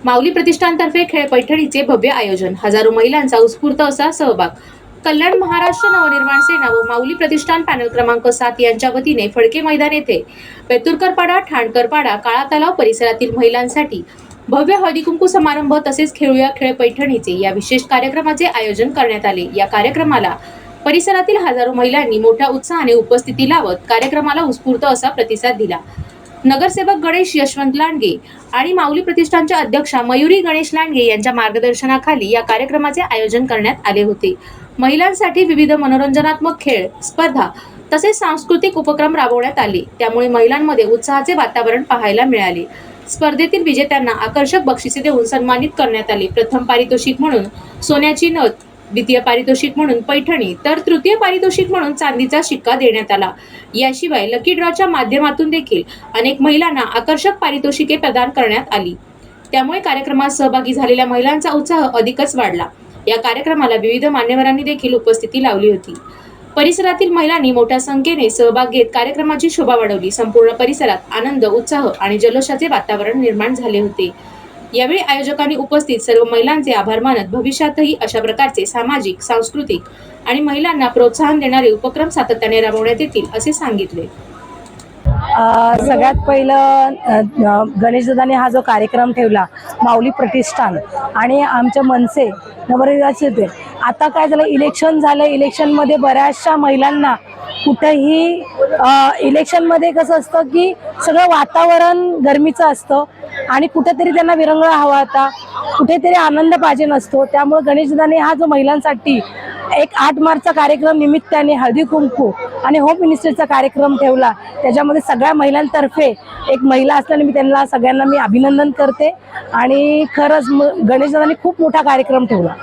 माऊली प्रतिष्ठानतर्फे खेळ पैठणीचे भव्य आयोजन, हजारो महिलांचा उत्स्फूर्त असा सहभाग। कल्याण महाराष्ट्र नवनिर्माण सेना व माऊली प्रतिष्ठान पॅनल क्रमांक 7 यांच्या वतीने फडके मैदान येथे पेतुरकरपाडा, ठाणकरपाडा, काळा तलाव परिसरातील महिलांसाठी भव्य हळदी कुंकू समारंभ तसेच खेळूया खेळ पैठणीचे या विशेष कार्यक्रमाचे आयोजन करण्यात आले। या कार्यक्रमाला परिसरातील हजारो महिलांनी मोठ्या उत्साहाने उपस्थिती लावत कार्यक्रमाला उत्स्फूर्त असा प्रतिसाद दिला। नगरसेवक गणेश यशवंत लांडगे आणि माऊली प्रतिष्ठानच्या अध्यक्षा मयुरी गणेश लांडगे यांच्या मार्गदर्शनाखाली या कार्यक्रमाचे आयोजन करण्यात आले होते। महिलांसाठी विविध मनोरंजनात्मक खेळ, स्पर्धा तसेच सांस्कृतिक उपक्रम राबवण्यात आले, त्यामुळे महिलांमध्ये उत्साहाचे वातावरण पाहायला मिळाले। स्पर्धेतील विजेत्यांना आकर्षक बक्षिसे देऊन सन्मानित करण्यात आले। प्रथम पारितोषिक म्हणून सोन्याची नथ, द्वितीय पारितोषिक म्हणून पैठणी तर तृतीय पारितोषिक म्हणून चांदीचा शिक्का देण्यात आला। याशिवाय लकी ड्रॉच्या माध्यमातून देखील अनेक महिलांना आकर्षक पारितोषिके प्रदान करण्यात आली, त्यामुळे कार्यक्रमात सहभागी झालेल्या महिलांचा उत्साह अधिकच वाढला। या कार्यक्रमाला विविध मान्यवरांनी देखील उपस्थिती लावली होती। परिसरातील महिलांनी मोठ्या संख्येने सहभाग घेत कार्यक्रमाची शोभा वाढवली। संपूर्ण परिसरात आनंद, उत्साह आणि जल्लोषाचे वातावरण निर्माण झाले होते। यावेळी आयोजकांनी उपस्थित सर्व महिलांचे आभार मानत भविष्यातही अशा प्रकारचे सामाजिक, सांस्कृतिक आणि महिलांना प्रोत्साहन देणारे उपक्रम सातत्याने राबवण्यात येतील असे सांगितले। सगळ्यात पहिलं गणेशदादांनी हा जो कार्यक्रम ठेवला माऊली प्रतिष्ठान आणि आमच्या मनसे नवरदेवाचे ते आता काय झालं, इलेक्शन झालं, इलेक्शनमध्ये बऱ्याचशा महिलांना कुठेही इलेक्शनमध्ये कसं असतं की सगळं वातावरण गरमीचं असतं आणि कुठेतरी त्यांना विरंगुळा हवा होता, कुठेतरी आनंद पाहिजे नसतो। त्यामुळे गणेशदादांनी हा जो महिलांसाठी एक 8 मार्चचा कार्यक्रम निमित्ताने हळदी कुंकू आणि होम मिनिस्ट्रीचा कार्यक्रम ठेवला। त्याच्यामध्ये सगळ्या महिलांतर्फे एक महिला असल्याने मी त्यांना सगळ्यांना अभिनंदन करते आणि खरंच गणेशदादांनी खूप मोठा कार्यक्रम ठेवला।